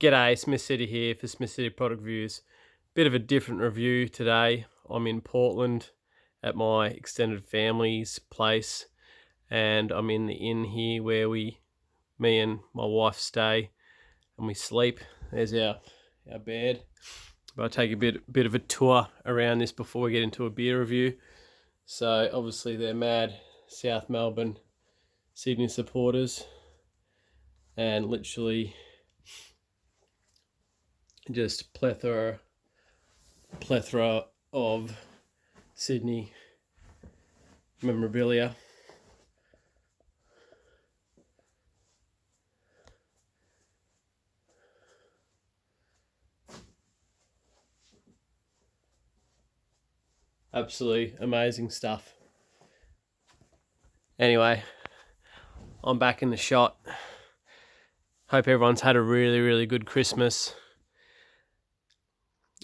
G'day, Smith City here for Smith City Product Reviews. Bit of a different review today. I'm in Portland at my extended family's place, and I'm in the inn here where me and my wife stay and we sleep. There's our bed. But I'll take a bit of a tour around this before we get into a beer review. So obviously they're mad South Melbourne Sydney supporters, and literally just plethora of Sydney memorabilia. Absolutely amazing stuff. Anyway, I'm back in the shot. Hope everyone's had a really, really good Christmas.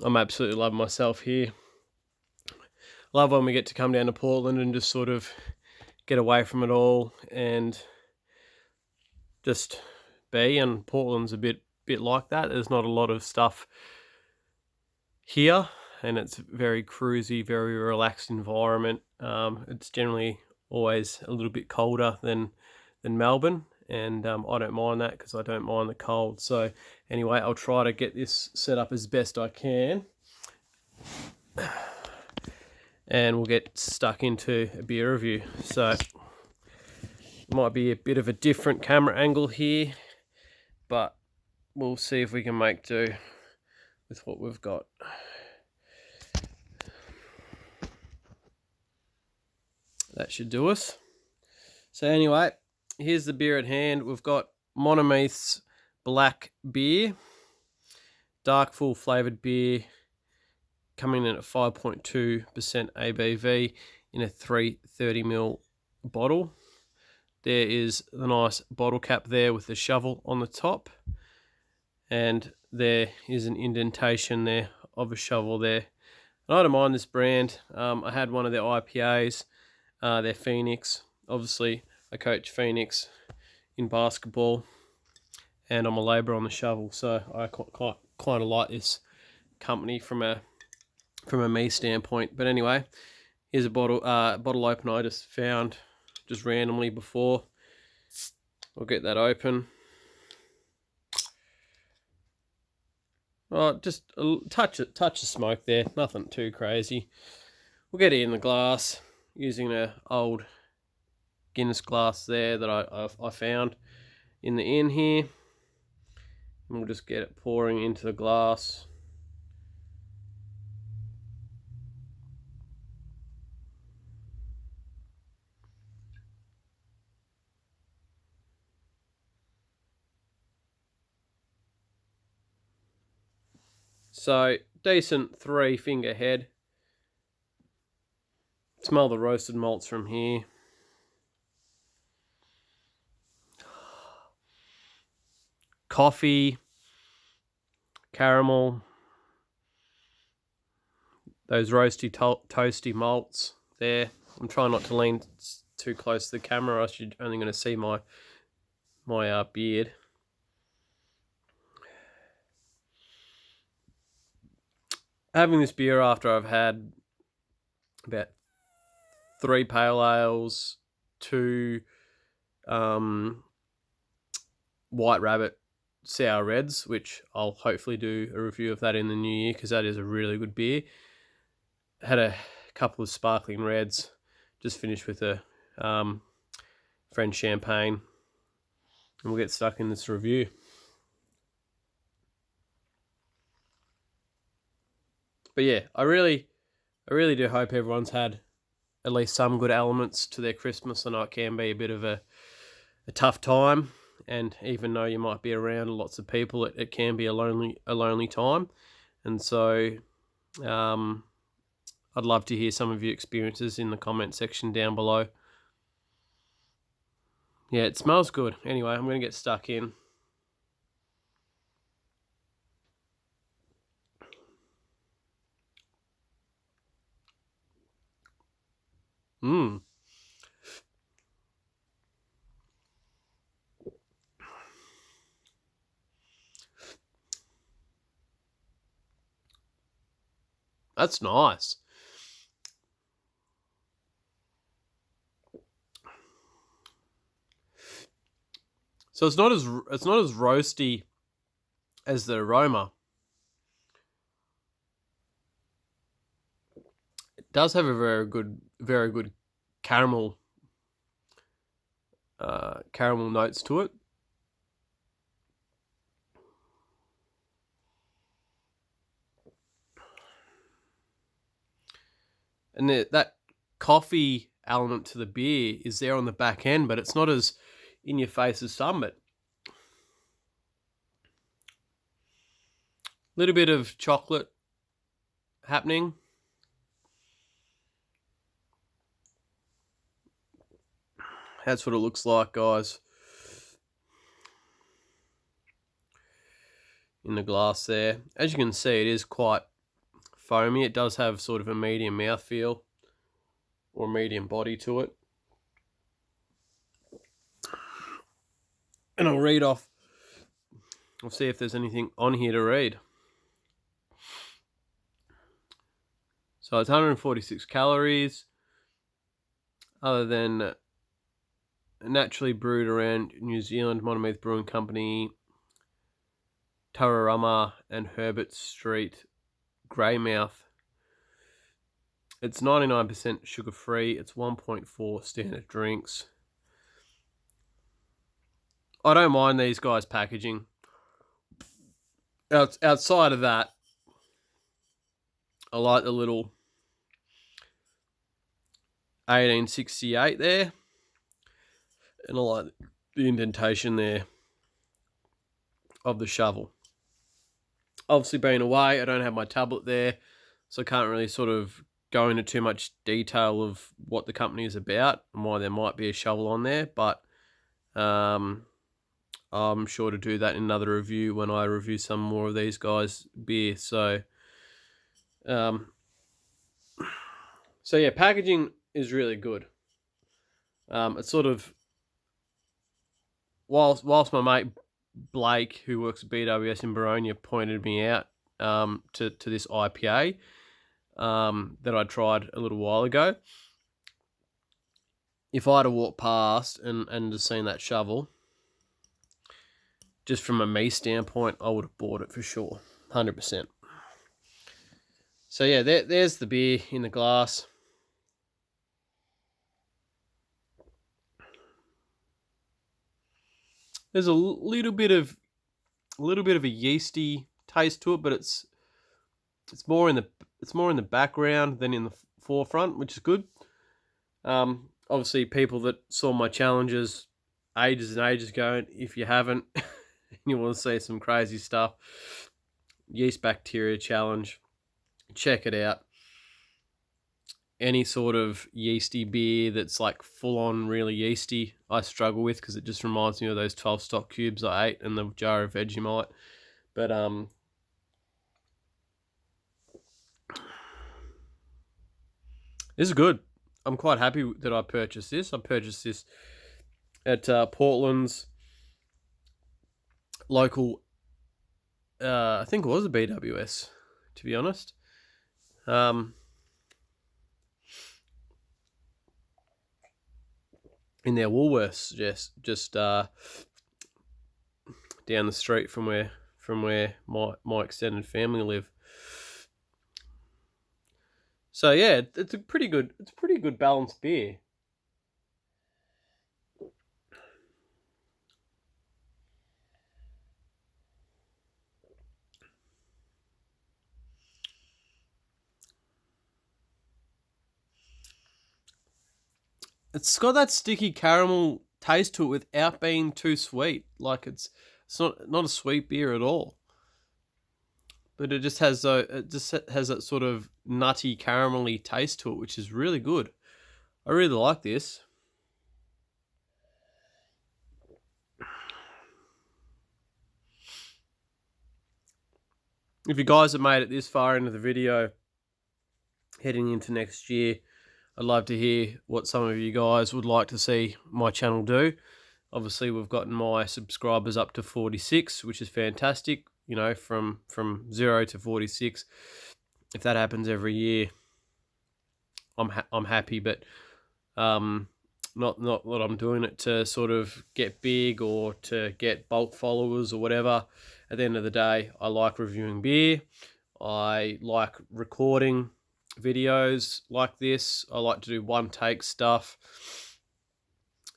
I'm absolutely loving myself here. Love when we get to come down to Portland and just sort of get away from it all and just be. And Portland's a bit like that. There's not a lot of stuff here, and it's very cruisy, very relaxed environment. It's generally always a little bit colder than Melbourne, and I don't mind that because I don't mind the cold. So anyway, I'll try to get this set up as best I can, and we'll get stuck into a beer review. So it might be a bit of a different camera angle here, but we'll see if we can make do with what we've got. That should do us. So anyway, here's the beer at hand. We've got Monomeith's black beer, dark full flavoured beer, coming in at 5.2% ABV in a 330ml bottle. There is the nice bottle cap there with the shovel on the top, and there is an indentation there of a shovel there. And I don't mind this brand. I had one of their IPAs, their Phoenix. Obviously, I coach Phoenix in basketball, and I'm a labourer on the shovel, so I kind of like this company from a me standpoint. But anyway, here's a bottle opener I just found just randomly before. I'll get that open. Oh, just a touch of smoke there, nothing too crazy. We'll get it in the glass using an old Guinness glass there that I found in the inn here. And we'll just get it pouring into the glass. So, decent 3-finger head. Smell the roasted malts from here. Coffee, caramel, those roasty, toasty malts there. I'm trying not to lean too close to the camera, else you're only going to see my beard. Having this beer after I've had about 3 pale ales, 2 White Rabbit sour reds, which I'll hopefully do a review of that in the new year because that is a really good beer. Had a couple of sparkling reds, just finished with a French champagne, and we'll get stuck in this review. But yeah, I really do hope everyone's had at least some good elements to their Christmas. I know it can be a bit of a tough time, and even though you might be around lots of people, it can be a lonely time. And so I'd love to hear some of your experiences in the comment section down below. Yeah, it smells good. Anyway, I'm going to get stuck in. That's nice. So it's not as roasty as the aroma. It does have a very good caramel notes to it. And that coffee element to the beer is there on the back end, but it's not as in your face as some. But a little bit of chocolate happening. That's what it looks like, guys. In the glass there. As you can see, it is quite foamy. It does have sort of a medium mouthfeel or medium body to it. And I'll read off. I'll see if there's anything on here to read. So it's 146 calories. Other than naturally brewed around New Zealand, Monomeith Brewing Company, Tararama and Herbert Street, Greymouth. It's 99% sugar-free. It's 1.4 standard drinks. I don't mind these guys' packaging. Outside of that, I like the little 1868 there. And I like the indentation there of the shovel. Obviously, being away, I don't have my tablet there, so I can't really sort of go into too much detail of what the company is about and why there might be a shovel on there, but I'm sure to do that in another review when I review some more of these guys' beer. So yeah, packaging is really good. It's sort of, whilst my mate Blake, who works at BWS in Baronia, pointed me out to this IPA that I tried a little while ago. If I'd have walked past and just seen that shovel, just from a me standpoint, I would have bought it for sure, 100%. So yeah, there's the beer in the glass. There's a little bit of a yeasty taste to it, but it's more in the background than in the forefront, which is good. Obviously, people that saw my challenges ages and ages ago, if you haven't, you want to see some crazy stuff, yeast bacteria challenge, check it out. Any sort of yeasty beer that's like full on really yeasty, I struggle with, because it just reminds me of those 12 stock cubes I ate and the jar of Vegemite. But this is good. I'm quite happy that I purchased this. I purchased this at Portland's local, I think it was a BWS, to be honest. In their Woolworths, just down the street from where my extended family live. So yeah, it's a pretty good balanced beer. It's got that sticky caramel taste to it without being too sweet. Like it's not a sweet beer at all. But it just has that sort of nutty caramelly taste to it, which is really good. I really like this. If you guys have made it this far into the video, heading into next year, I'd love to hear what some of you guys would like to see my channel do. Obviously, we've gotten my subscribers up to 46, which is fantastic. You know, from 0 to 46 if that happens every year, I'm happy. But not that I'm doing it to sort of get big or to get bulk followers or whatever. At the end of the day, I like reviewing beer. I like recording videos like this. I like to do one take stuff.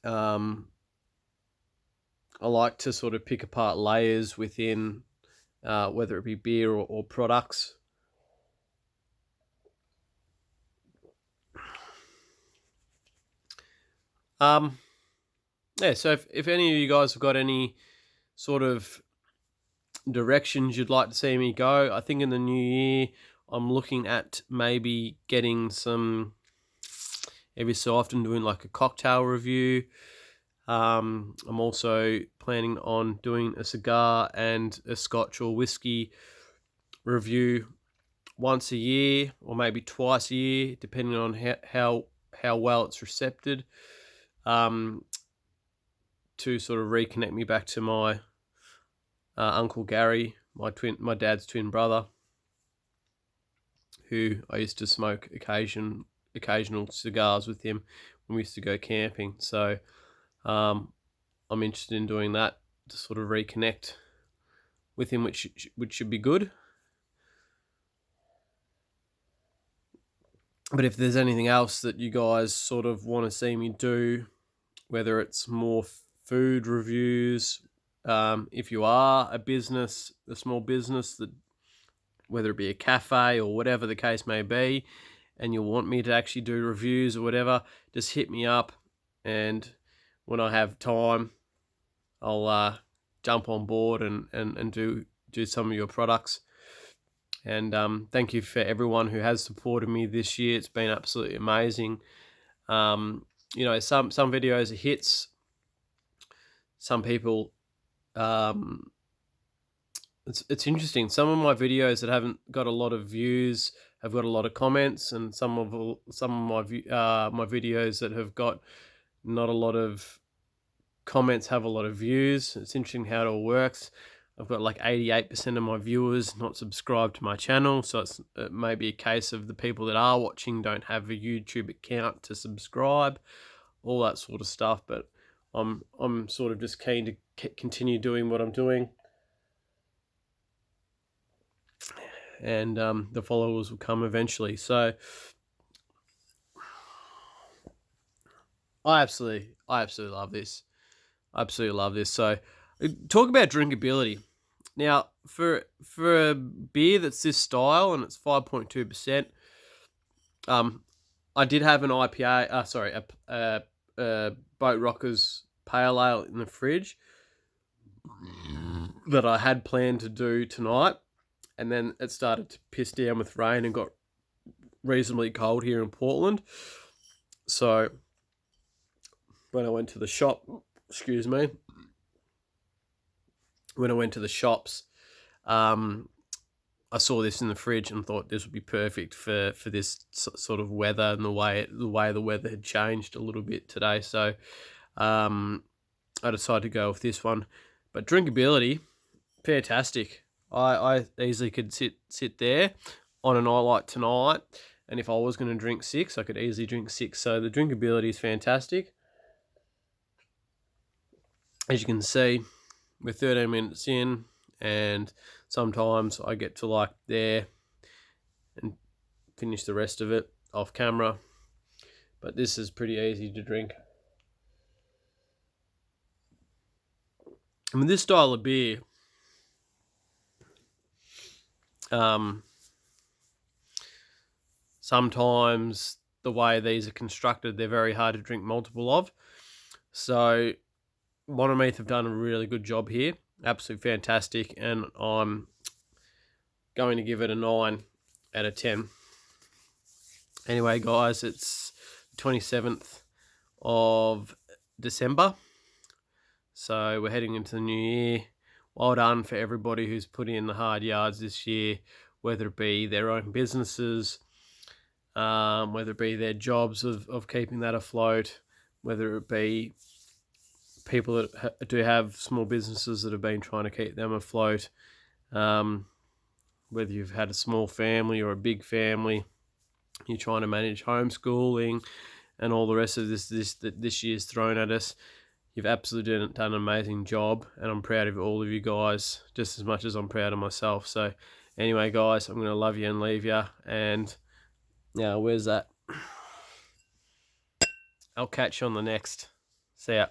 I like to sort of pick apart layers within, whether it be beer or products. Yeah, so if any of you guys have got any sort of directions you'd like to see me go, I think in the new year I'm looking at maybe getting some, every so often doing like a cocktail review. I'm also planning on doing a cigar and a scotch or whiskey review once a year or maybe twice a year, depending on how well it's received, to sort of reconnect me back to my Uncle Gary, my dad's twin brother, who I used to smoke occasional cigars with him when we used to go camping. So I'm interested in doing that to sort of reconnect with him, which should be good. But if there's anything else that you guys sort of want to see me do, whether it's more food reviews, if you are a small business, that whether it be a cafe or whatever the case may be, and you'll want me to actually do reviews or whatever, just hit me up, and when I have time, I'll jump on board and do some of your products. And thank you for everyone who has supported me this year. It's been absolutely amazing. Some videos are hits. Some people, it's interesting. Some of my videos that haven't got a lot of views have got a lot of comments, and some of my videos that have got not a lot of comments have a lot of views. It's interesting how it all works. I've got like 88% of my viewers not subscribed to my channel, so it may be a case of the people that are watching don't have a YouTube account to subscribe, all that sort of stuff. But I'm sort of just keen to continue doing what I'm doing, and the followers will come eventually. So I absolutely love this. I absolutely love this. So talk about drinkability. Now, for a beer that's this style and it's 5.2%, I did have an IPA, a Boat Rockers Pale Ale in the fridge that I had planned to do tonight, and then it started to piss down with rain and got reasonably cold here in Portland. So when I went to the shop, when I went to the shops, I saw this in the fridge and thought this would be perfect for this sort of weather and the way the weather had changed a little bit today. So I decided to go with this one. But drinkability, fantastic. I easily could sit there on a night like tonight, and if I was going to drink 6, I could easily drink 6. So the drinkability is fantastic. As you can see, we're 13 minutes in, and sometimes I get to like there and finish the rest of it off camera, but this is pretty easy to drink. I mean, this style of beer, sometimes the way these are constructed, they're very hard to drink multiple of. So Monomeith have done a really good job here. Absolutely fantastic, and I'm going to give it a 9 out of 10. Anyway, guys, it's 27th of December, so we're heading into the new year. Well done for everybody who's put in the hard yards this year, whether it be their own businesses, whether it be their jobs of keeping that afloat, whether it be people that do have small businesses that have been trying to keep them afloat. whether you've had a small family or a big family, you're trying to manage homeschooling and all the rest of that this year's thrown at us. You've absolutely done an amazing job, and I'm proud of all of you guys just as much as I'm proud of myself. So anyway, guys, I'm going to love you and leave you. And now, where's that? I'll catch you on the next. See ya.